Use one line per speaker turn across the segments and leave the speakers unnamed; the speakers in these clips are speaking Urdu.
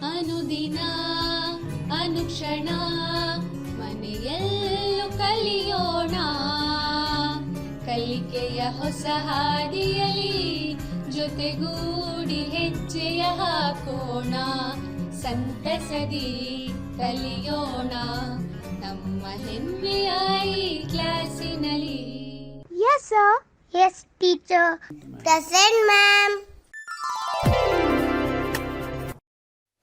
ಅನುದಿನ ಅನುಕ್ಷಣ ಮನೆಯಲ್ಲೂ ಕಲಿಯೋಣ, ಕಲಿಕೆಯ ಹೊಸ ಹಾದಿಯಲಿ ಜೊತೆಗೂಡಿ ಹೆಜ್ಜೆಯ ಹಾಕೋಣ, ಸಂತಸದಿ ಕಲಿಯೋಣ ನಮ್ಮ ಹೆಮ್ಮೆಯ ಈ ಕ್ಲಾಸಿನಲ್ಲಿ.
Yes, sir. Yes, teacher. Present, ma'am.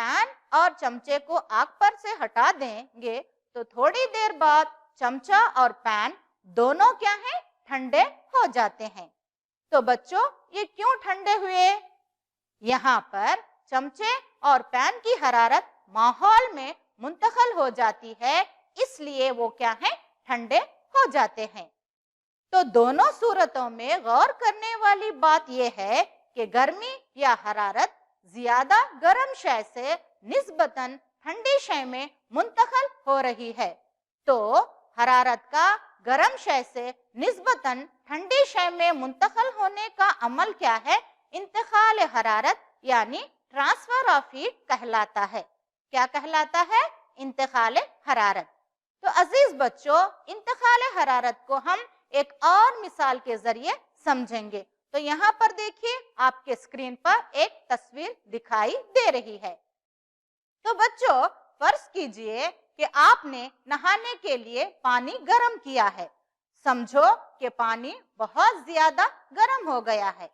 Pen اور چمچے کو آگ پر سے ہٹا دیں گے تو تھوڑی دیر بعد چمچہ اور پین دونوں کیا ہیں؟ ٹھنڈے ہو جاتے ہیں۔ تو بچوں یہ کیوں ٹھنڈے ہوئے؟ یہاں پر چمچے اور پین کی حرارت ماحول میں منتقل ہو جاتی ہے، اس لیے وہ کیا ہیں؟ ٹھنڈے ہو جاتے ہیں۔ تو دونوں صورتوں میں غور کرنے والی بات یہ ہے کہ گرمی یا حرارت زیادہ گرم شے سے نسبتاً ٹھنڈی شے میں منتقل ہو رہی ہے۔ تو حرارت کا گرم شے سے نسبتاً ٹھنڈی شے میں منتقل ہونے کا عمل کیا ہے؟ انتقال حرارت یعنی ٹرانسفر آف ہیٹ کہلاتا ہے۔ کیا کہلاتا ہے؟ انتقال حرارت۔ تو عزیز بچوں، انتقال حرارت کو ہم ایک اور مثال کے ذریعے سمجھیں گے۔ تو یہاں پر دیکھیے آپ کے اسکرین پر ایک تصویر دکھائی دے رہی ہے۔ تو بچوں فرض کیجئے کہ آپ نے نہانے کے لیے پانی گرم کیا ہے۔ سمجھو کہ پانی بہت زیادہ گرم ہو گیا ہے۔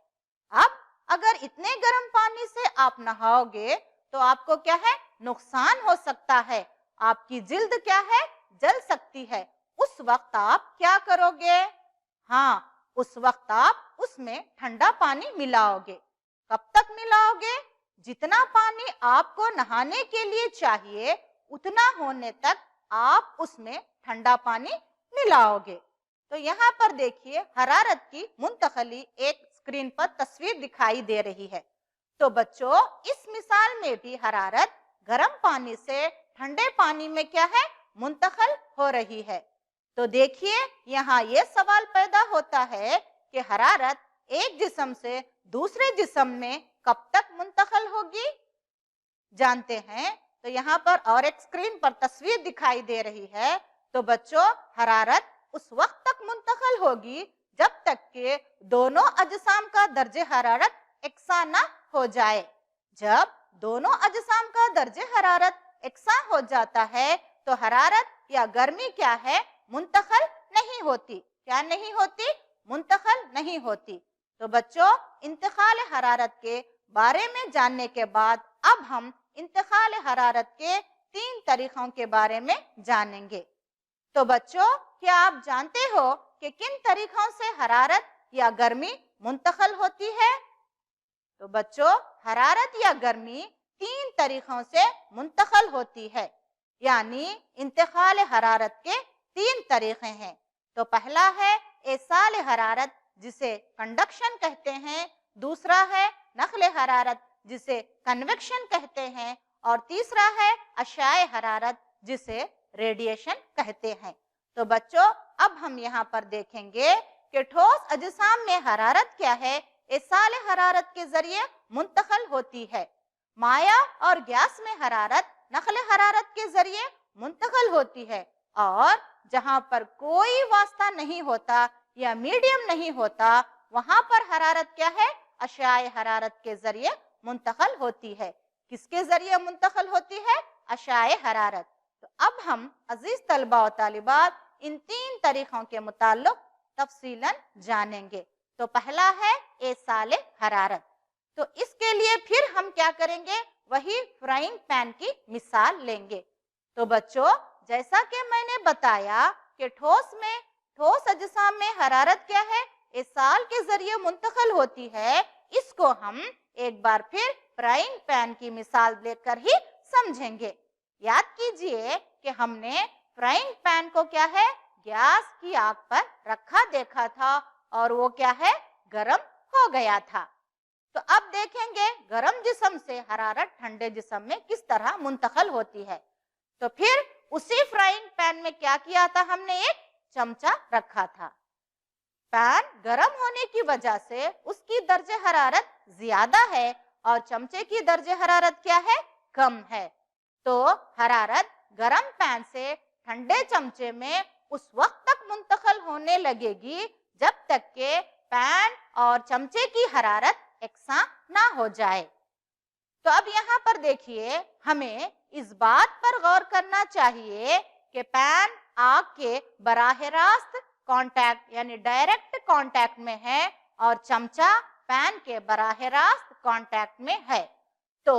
اب اگر اتنے گرم پانی سے آپ نہاؤ گے تو آپ کو کیا ہے؟ نقصان ہو سکتا ہے۔ آپ کی جلد کیا ہے؟ جل سکتی ہے۔ اس وقت آپ کیا کرو گے؟ ہاں، اس وقت آپ اس میں ٹھنڈا پانی ملاؤ گے۔ کب تک ملاؤ گے؟ جتنا پانی آپ کو نہانے کے لیے چاہیے اتنا ہونے تک آپ اس میں ٹھنڈا پانی ملاؤ گے۔ تو یہاں پر دیکھیے حرارت کی منتقلی ایک اسکرین پر تصویر دکھائی دے رہی ہے۔ تو بچوں اس مثال میں بھی حرارت گرم پانی سے ٹھنڈے پانی میں کیا ہے؟ منتقل ہو رہی ہے۔ تو دیکھیے یہاں یہ سوال پیدا ہوتا ہے کہ حرارت ایک جسم سے دوسرے جسم میں کب تک منتقل ہوگی؟ جانتے ہیں؟ تو یہاں پر اور ایک اسکرین پر تصویر دکھائی دے رہی ہے۔ تو بچوں حرارت اس وقت تک منتقل ہوگی جب تک کہ دونوں اجسام کا درجہ حرارت یکساں نہ ہو جائے۔ جب دونوں اجسام کا درجہ حرارت یکساں ہو جاتا ہے تو حرارت یا گرمی کیا ہے؟ منتقل نہیں ہوتی۔ کیا نہیں ہوتی؟ منتقل نہیں ہوتی۔ تو بچوں انتقال حرارت کے بارے میں جاننے کے بعد اب ہم انتقال حرارت کے 3 طریقوں کے بارے میں جانیں گے۔ تو بچوں کیا آپ جانتے ہو کہ کن طریقوں سے حرارت یا گرمی منتقل ہوتی ہے؟ تو بچوں حرارت یا گرمی 3 طریقوں سے منتقل ہوتی ہے، یعنی انتقال حرارت کے 3 طریقے ہیں۔ تو پہلا ہے ایصال حرارت جسے کنڈکشن کہتے ہیں، دوسرا ہے نقل حرارت جسے کنویکشن کہتے ہیں، اور تیسرا ہے اشعاع حرارت جسے ریڈیشن کہتے ہیں۔ تو بچوں اب ہم یہاں پر دیکھیں گے کہ ٹھوس اجسام میں حرارت کیا ہے؟ ایصال حرارت کے ذریعے منتقل ہوتی ہے۔ مائع اور گیس میں حرارت نقل حرارت کے ذریعے منتقل ہوتی ہے، اور جہاں پر کوئی واسطہ نہیں ہوتا یا میڈیم نہیں ہوتا وہاں پر حرارت کیا ہے؟ اشعاع حرارت کے ذریعے منتقل ہوتی ہے۔ کس کے ذریعے منتقل ہوتی ہے؟ اشعاع حرارت۔ تو اب ہم عزیز طلباء و طالبات ان 3 طریقوں کے متعلق تفصیلاً جانیں گے۔ تو پہلا ہے ایصال حرارت۔ تو اس کے لیے پھر ہم کیا کریں گے؟ وہی فرائنگ پین کی مثال لیں گے۔ تو بچوں جیسا کہ میں نے بتایا کہ ٹھوس اجسام میں حرارت کیا ہے؟ ایصال کے ذریعے منتقل ہوتی ہے۔ اس کو ہم ایک بار پھر فرائنگ پین کی مثال دے کر ہی سمجھیں گے۔ یاد کیجئے کہ ہم نے فرائنگ پین کو کیا ہے؟ گیس کی آگ پر رکھا دیکھا تھا اور وہ کیا ہے؟ گرم ہو گیا تھا۔ تو اب دیکھیں گے گرم جسم سے حرارت ٹھنڈے جسم میں کس طرح منتقل ہوتی ہے۔ تو پھر اسی فرائنگ پین میں کیا کیا تھا؟ ہم نے ایک چمچہ رکھا تھا۔ پین گرم ہونے کی وجہ سے اس کی درجہ حرارت زیادہ ہے اور چمچے کی درجہ حرارت کیا ہے؟ کم ہے۔ تو حرارت گرم پین سے ٹھنڈے چمچے میں اس وقت تک منتقل ہونے لگے گی جب تک کہ پین اور چمچے کی حرارت یکساں نہ ہو جائے۔ تو اب یہاں پر دیکھیے ہمیں اس بات پر غور کرنا چاہیے کہ پین آگ کے براہ راست کانٹیکٹ یعنی ڈائریکٹ کانٹیکٹ میں ہے اور چمچہ پین کے براہ راست کانٹیکٹ میں ہے۔ تو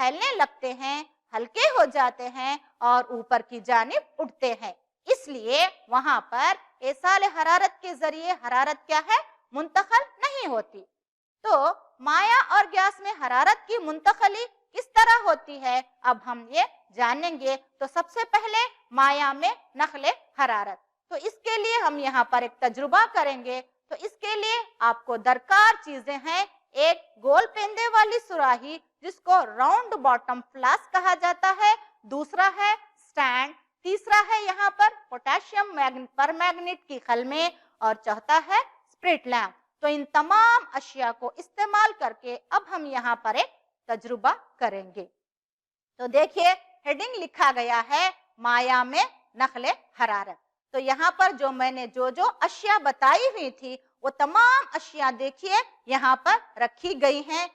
پھیلنے لگتے ہیں، ہلکے ہو جاتے ہیں اور اوپر کی جانب اٹھتے ہیں. اس لیے وہاں پر ایصال حرارت کے ذریعے حرارت کیا ہے؟ منتقل نہیں ہوتی. تو مایع اور گیس میں حرارت کی منتقلی کس طرح ہوتی ہے اب ہم یہ جانیں گے. تو سب سے پہلے مایع میں نقل حرارت. تو اس کے لیے ہم یہاں پر ایک تجربہ کریں گے. تو اس کے لیے آپ کو درکار چیزیں ہیں: ایک گول پیندے والی سراہی جس کو راؤنڈ باٹم فلاسک کہا جاتا ہے، دوسرا ہے سٹینڈ، تیسرا ہے یہاں پر پوٹاشیم پرمیگنیٹ کی قلمیں، اور چوتھا ہے اسپرٹ لیمپ. تو ان تمام اشیاء کو استعمال کر کے اب ہم یہاں پر ایک تجربہ کریں گے. تو دیکھیے ہیڈنگ لکھا گیا ہے مایع میں نقل حرارت. تو یہاں پر جو میں نے جو اشیاء بتائی ہوئی تھی وہ تمام اشیاء دیکھیے یہاں پر رکھی گئی ہیں.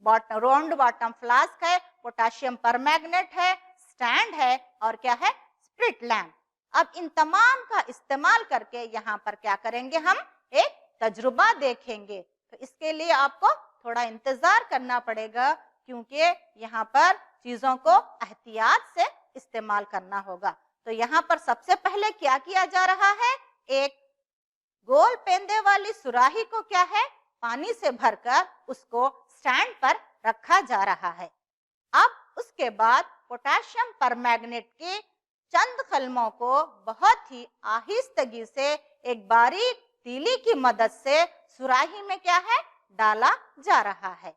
راؤنڈ باٹم فلاسک ہے، پوٹاشیم پرمیگنیٹ ہے، سٹینڈ ہے، اور کیا ہے؟ Spirit lamp. اب ان تمام کا استعمال کر کے یہاں پر کیا کریں گے؟ ہم ایک تجربہ دیکھیں گے. تو اس کے لیے آپ کو تھوڑا انتظار کرنا پڑے گا، کیونکہ یہاں پر چیزوں کو احتیاط سے استعمال کرنا ہوگا. تو یہاں پر سب سے پہلے کیا کیا جا رہا ہے؟ ایک گول پیندے والی سراہی کو کیا ہے؟ پانی سے بھر کر اس کو سٹینڈ پر رکھا جا رہا ہے. اب اس کے بعد پوٹاشیم پرمیگنیٹ کے چند قلموں کو بہت ہی آہستگی سے ایک باریک تیلی کی مدد سے سراہی میں کیا ہے؟ ڈالا جا رہا ہے.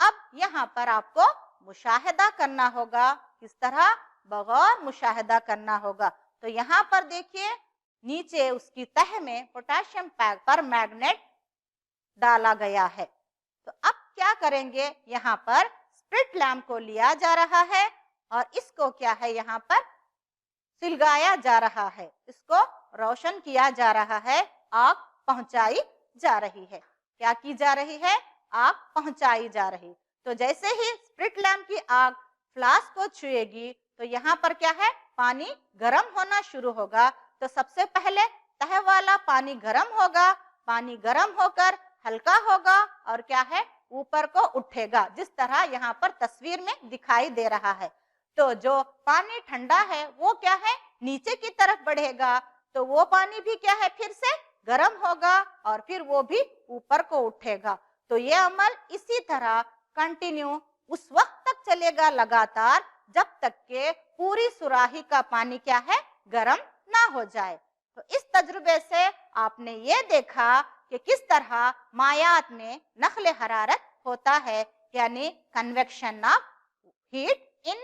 اب یہاں پر آپ کو مشاہدہ کرنا ہوگا. کس طرح؟ بغور مشاہدہ کرنا ہوگا. تو یہاں پر دیکھیے نیچے اس کی تہ میں پوٹاشیم پرمیگنیٹ ڈالا گیا ہے. تو اب کیا کریں گے؟ یہاں پر اسپرٹ لیمپ کو لیا جا رہا ہے اور اس کو کیا ہے؟ یہاں پر سلگایا جا رہا ہے، اس کو روشن کیا جا رہا ہے، آگ پہنچائی جا رہی ہے. کیا کی جا رہی ہے؟ آگ پہنچائی جا رہی. تو جیسے ہی اسپرٹ لیمپ کی آگ فلاسک کو چھوئے گی تو یہاں پر کیا ہے؟ پانی گرم ہونا شروع ہوگا. تو سب سے پہلے تہ والا پانی گرم ہوگا، پانی گرم ہو کر ہلکا ہوگا اور کیا ہے؟ اوپر کو اٹھے گا، جس طرح یہاں پر تصویر میں دکھائی دے رہا ہے. تو جو پانی ٹھنڈا ہے وہ کیا ہے؟ نیچے کی طرف بڑھے گا. تو وہ پانی بھی کیا ہے؟ پھر سے گرم ہوگا اور پھر وہ بھی اوپر کو اٹھے گا. تو یہ عمل اسی طرح کنٹینیو اس وقت تک چلے گا لگاتار جب تک کہ پوری سراہی کا پانی کیا ہے؟ گرم نہ ہو جائے. تو اس تجربے سے آپ نے یہ دیکھا کہ کس طرح مایعات میں نقل حرارت ہوتا ہے، یعنی convection of heat in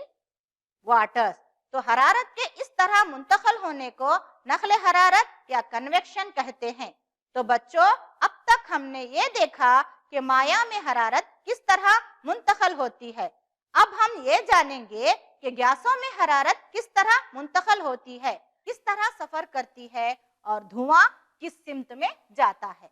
water. تو حرارت کے اس طرح منتقل ہونے کو نقل حرارت یا کنویکشن کہتے ہیں. تو بچوں اب تک ہم نے یہ دیکھا کہ مایع میں حرارت کس طرح منتقل ہوتی ہے. اب ہم یہ جانیں گے کہ گیسوں میں حرارت کس طرح منتقل ہوتی ہے، کس طرح سفر کرتی ہے اور دھواں کس سمت میں جاتا ہے.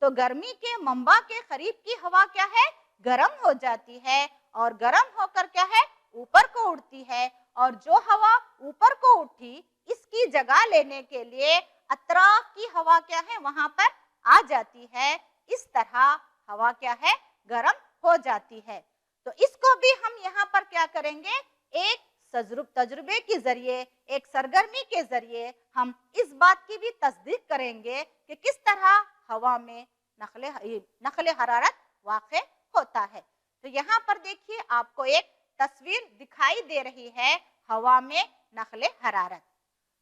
تو گرمی کے منبع کے قریب کی ہوا کیا ہے؟ گرم ہو جاتی ہے اور گرم ہو کر کیا ہے؟ اوپر کو اڑتی ہے. اور جو ہوا اوپر کو اٹھی اس کی جگہ لینے کے لیے اطراف کی ہوا کیا ہے؟ وہاں پر آ جاتی ہے. اس طرح ہوا کیا ہے؟ گرم ہو جاتی ہے. تو اس کو بھی ہم یہاں پر کیا کریں گے؟ ایک تجربے کے ذریعے، ایک سرگرمی کے ذریعے ہم اس بات کی بھی تصدیق کریں گے کہ کس طرح ہوا میں نقل حرارت واقع ہوتا ہے. تو یہاں پر دیکھیے آپ کو ایک تصویر دکھائی دے رہی ہے ہوا میں نقل حرارت.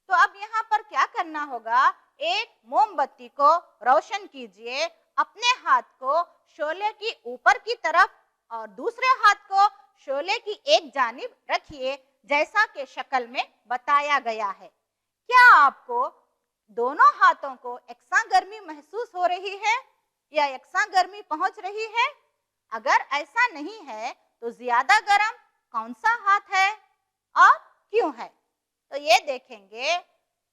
تو اب یہاں پر کیا کرنا ہوگا؟ ایک موم بتی کو روشن کیجئے، اپنے ہاتھ کو شعلے کی اوپر کی طرف اور دوسرے ہاتھ کو شعلے کی ایک جانب رکھیے جیسا کہ شکل میں بتایا گیا ہے. کیا آپ کو دونوں ہاتھوں کو یکساں گرمی محسوس ہو رہی ہے یا یکساں گرمی پہنچ رہی ہے؟ اگر ایسا نہیں ہے تو زیادہ گرم کون سا ہاتھ ہے اور کیوں ہے؟ تو یہ دیکھیں گے.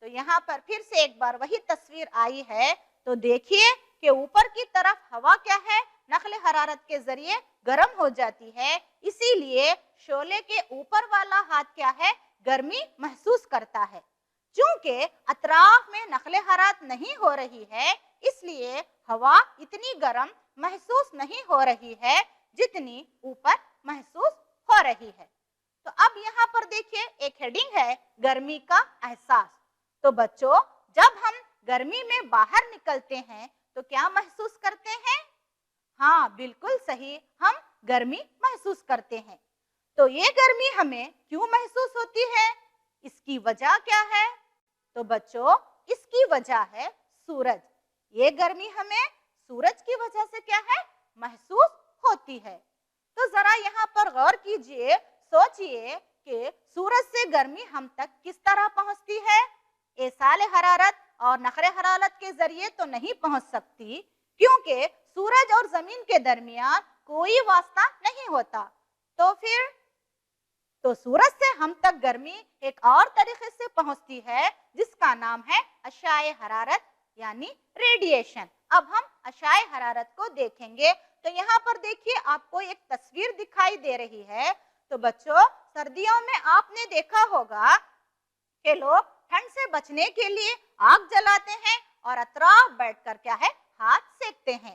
تو یہاں پر پھر سے ایک بار وہی تصویر آئی ہے. تو دیکھیے کہ اوپر کی طرف ہوا کیا ہے؟ نقل حرارت کے ذریعے گرم ہو جاتی ہے، اسی لیے شعلے کے اوپر والا ہاتھ کیا ہے؟ گرمی محسوس کرتا ہے. چونکہ اطراف میں نقل حرارت نہیں ہو رہی ہے اس لیے ہوا اتنی گرم محسوس نہیں ہو رہی ہے جتنی اوپر محسوس
ہو رہی ہے۔ تو اب یہاں پر دیکھیے ایک ہیڈنگ ہے گرمی کا احساس۔ تو بچوں جب ہم گرمی میں باہر نکلتے ہیں تو کیا محسوس کرتے ہیں؟ ہاں بالکل صحیح، ہم گرمی محسوس کرتے ہیں۔ تو یہ گرمی ہمیں کیوں محسوس ہوتی ہے؟ اس کی وجہ کیا ہے؟ تو بچوں اس کی وجہ ہے سورج۔ یہ گرمی ہمیں سورج کی وجہ سے کیا ہے؟ محسوس ہوتی ہے۔ تو ذرا یہاں پر غور کیجئے، سوچئے کہ سورج سے گرمی ہم تک کس طرح پہنچتی ہے؟ ایصال حرارت اور نقل حرارت کے ذریعے تو نہیں پہنچ سکتی، کیونکہ سورج اور زمین کے درمیان کوئی واسطہ نہیں ہوتا۔ تو پھر تو سورج سے ہم تک گرمی ایک اور طریقے سے پہنچتی ہے جس کا نام ہے اشعہ حرارت یعنی ریڈیشن۔ اب ہم اشعہ حرارت کو دیکھیں گے۔ تو یہاں پر دیکھیے آپ کو ایک تصویر دکھائی دے رہی ہے۔ تو بچوں سردیوں میں آپ نے دیکھا ہوگا کہ لوگ ٹھنڈ سے بچنے کے لیے آگ جلاتے ہیں اور اطراف بیٹھ کر کیا ہے؟ ہاتھ سیکتے ہیں۔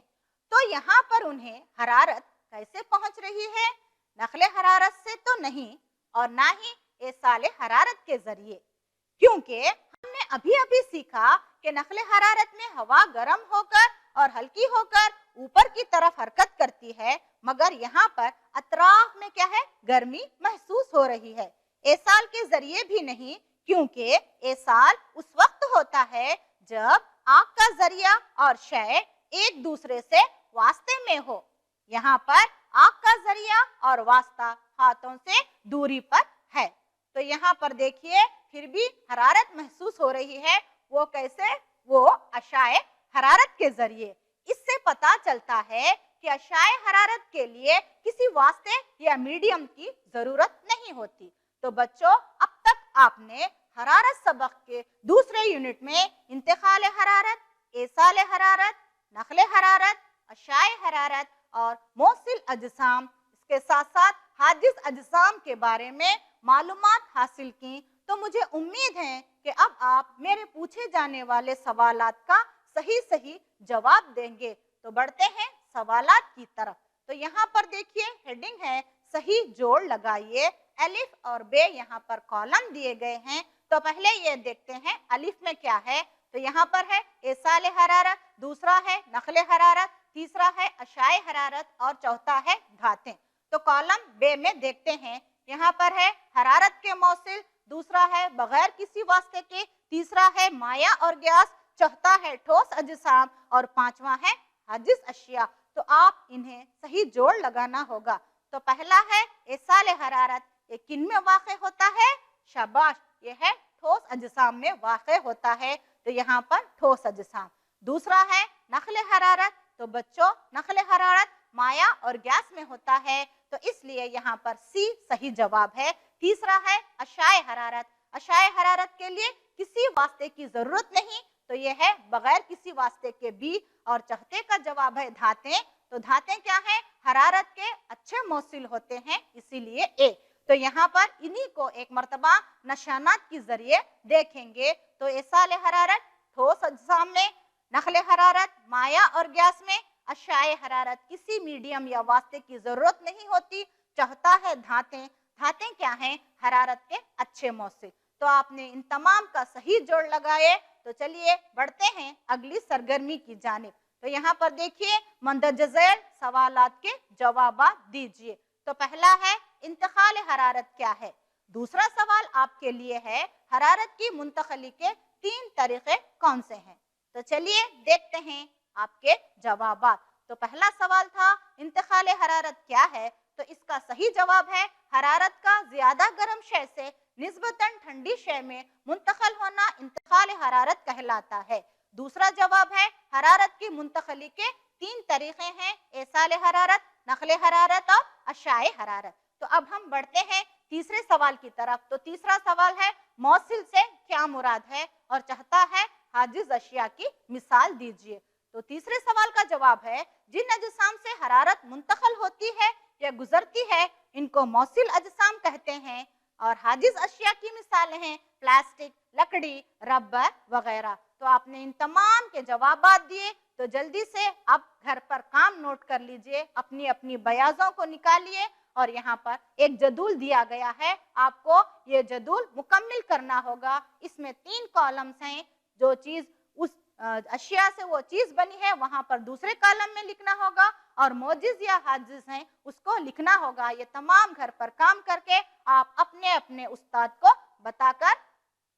تو یہاں پر انہیں حرارت کیسے پہنچ رہی ہے؟ نقل حرارت سے تو نہیں اور نہ ہی ایصال حرارت کے ذریعے، کیونکہ ہم نے ابھی سیکھا کہ نقل حرارت میں ہوا گرم ہو کر اور ہلکی ہو کر اوپر کی طرف حرکت کرتی ہے، مگر یہاں پر اطراف میں کیا ہے؟ گرمی محسوس ہو رہی ہے۔ ایصال کے ذریعے بھی نہیں، کیونکہ ایصال اس وقت ہوتا ہے جب آگ کا ذریعہ اور شے ایک دوسرے سے واسطے میں ہو۔ یہاں پر آگ کا ذریعہ اور واسطہ ہاتھوں سے دوری پر ہے۔ تو یہاں پر دیکھیے پھر بھی حرارت محسوس ہو رہی ہے۔ وہ کیسے؟ وہ اشعہ حرارت کے ذریعے۔ اس سے پتا چلتا ہے کہ اشعہ حرارت کے لیے کسی واسطے یا میڈیم کی ضرورت نہیں ہوتی۔ تو بچوں اب تک آپ نے حرارت سبق کے دوسرے یونٹ میں انتقال حرارت، ایصال حرارت، نقل حرارت، اشعہ حرارت اور موصل اجسام، اس کے ساتھ ساتھ حاجز اجسام کے بارے میں معلومات حاصل کی۔ تو مجھے امید ہے کہ اب آپ میرے پوچھے جانے والے سوالات کا صحیح جواب دیں گے۔ تو بڑھتے ہیں سوالات کی طرف۔ تو یہاں پر دیکھیے ہیڈنگ ہے صحیح جوڑ لگائیے۔ الف اور بے یہاں پر کالم دیے گئے ہیں۔ تو پہلے یہ دیکھتے ہیں الف میں کیا ہے۔ تو یہاں پر ہے ایصال حرارت، دوسرا ہے نقل حرارت، تیسرا ہے اشعہ حرارت اور چوتھا ہے دھاتیں۔ تو کالم بے میں دیکھتے ہیں، یہاں پر ہے حرارت کے موصل، دوسرا ہے بغیر کسی واسطے کے، تیسرا ہے مائع اور گیس، چوتھا ہے ٹھوس اجسام اور پانچواں ہے حاجز اشیاء۔ تو آپ انہیں صحیح جوڑ لگانا ہوگا۔ تو پہلا ہے ایصال حرارت، یہ کن میں واقع ہوتا ہے؟ شاباش، یہ ہے ٹھوس اجسام میں واقع ہوتا ہے۔ تو یہاں پر ٹھوس اجسام۔ دوسرا ہے نقل حرارت، تو بچوں نقل حرارت مائع اور گیس میں ہوتا ہے، تو اس لیے یہاں پر سی صحیح جواب ہے۔ تیسرا ہے اشعہ حرارت، اشعہ حرارت کے لیے کسی واسطے کی ضرورت نہیں، تو یہ ہے بغیر کسی واسطے کے بی، اور چوتھے کا جواب ہے دھاتیں۔ تو دھاتیں کیا ہیں؟ حرارت کے اچھے موصل ہوتے ہیں، اسی لیے اے۔ تو یہاں پر انہی کو ایک مرتبہ نشانات کی ذریعے دیکھیں گے۔ تو ایصال حرارت ٹھوس اجسام میں، نقل حرارت مائع اور گیس میں، اشعہ حرارت کسی میڈیم یا واسطے کی ضرورت نہیں ہوتی، چوتھا ہے دھاتیں۔ دھاتیں کیا ہیں؟ حرارت کے اچھے موصل۔ تو آپ نے ان تمام کا صحیح جوڑ لگائے۔ تو چلیے بڑھتے ہیں اگلی سرگرمی کی جانب۔ تو یہاں پر دیکھیے مندرجہ ذیل سوالات کے جوابات دیجئے۔ تو پہلا ہے انتقال حرارت کیا ہے؟ دوسرا سوال آپ کے لیے ہے حرارت کی منتقلی کے 3 طریقے کون سے ہیں؟ تو چلیے دیکھتے ہیں آپ کے جوابات۔ تو پہلا سوال تھا انتقال حرارت کیا ہے؟ تو اس کا صحیح جواب ہے حرارت کا زیادہ گرم شے سے نسبتاً ٹھنڈی شے میں منتقل ہونا انتقال حرارت کہلاتا ہے۔ دوسرا جواب ہے حرارت کی منتقلی کے 3 طریقے ہیں، ایصال حرارت، نقل حرارت اور اشعہ حرارت۔ تو اب ہم بڑھتے ہیں تیسرے سوال کی طرف۔ تو تیسرا سوال ہے موصل سے کیا مراد ہے؟ اور چاہتا ہے حاجز اشیاء کی مثال دیجئے۔ تو تیسرے سوال کا جواب ہے جن اجسام سے حرارت منتقل ہوتی ہے یا گزرتی ہے ان کو موصل اجسام کہتے ہیں، اور حاجز اشیاء کی مثالیں ہیں پلاسٹک، لکڑی، ربر وغیرہ۔ تو آپ نے ان تمام کے جوابات دیے۔ تو جلدی سے اب گھر پر کام نوٹ کر لیجئے، اپنی اپنی بیاضوں کو نکالیے اور یہاں پر ایک جدول دیا گیا ہے، آپ کو یہ جدول مکمل کرنا ہوگا۔ اس میں 3 کالمز ہیں، جو چیز اس اشیاء سے وہ چیز بنی ہے وہاں پر دوسرے کالم میں لکھنا ہوگا، اور موجز یا حاجز ہیں اس کو لکھنا ہوگا۔ یہ تمام گھر پر کام کر کے آپ اپنے اپنے استاد کو بتا کر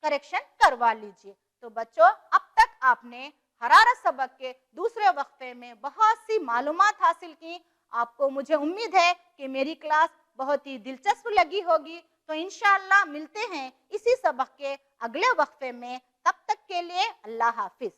کریکشن کروا لیجئے۔ تو بچوں، اب تک آپ نے حرارت سبق کے دوسرے وقفے میں بہت سی معلومات حاصل کی۔ آپ کو مجھے امید ہے کہ میری کلاس بہت ہی دلچسپ لگی ہوگی۔ تو انشاءاللہ ملتے ہیں اسی سبق کے اگلے وقفے میں، تب تک کے لیے اللہ حافظ۔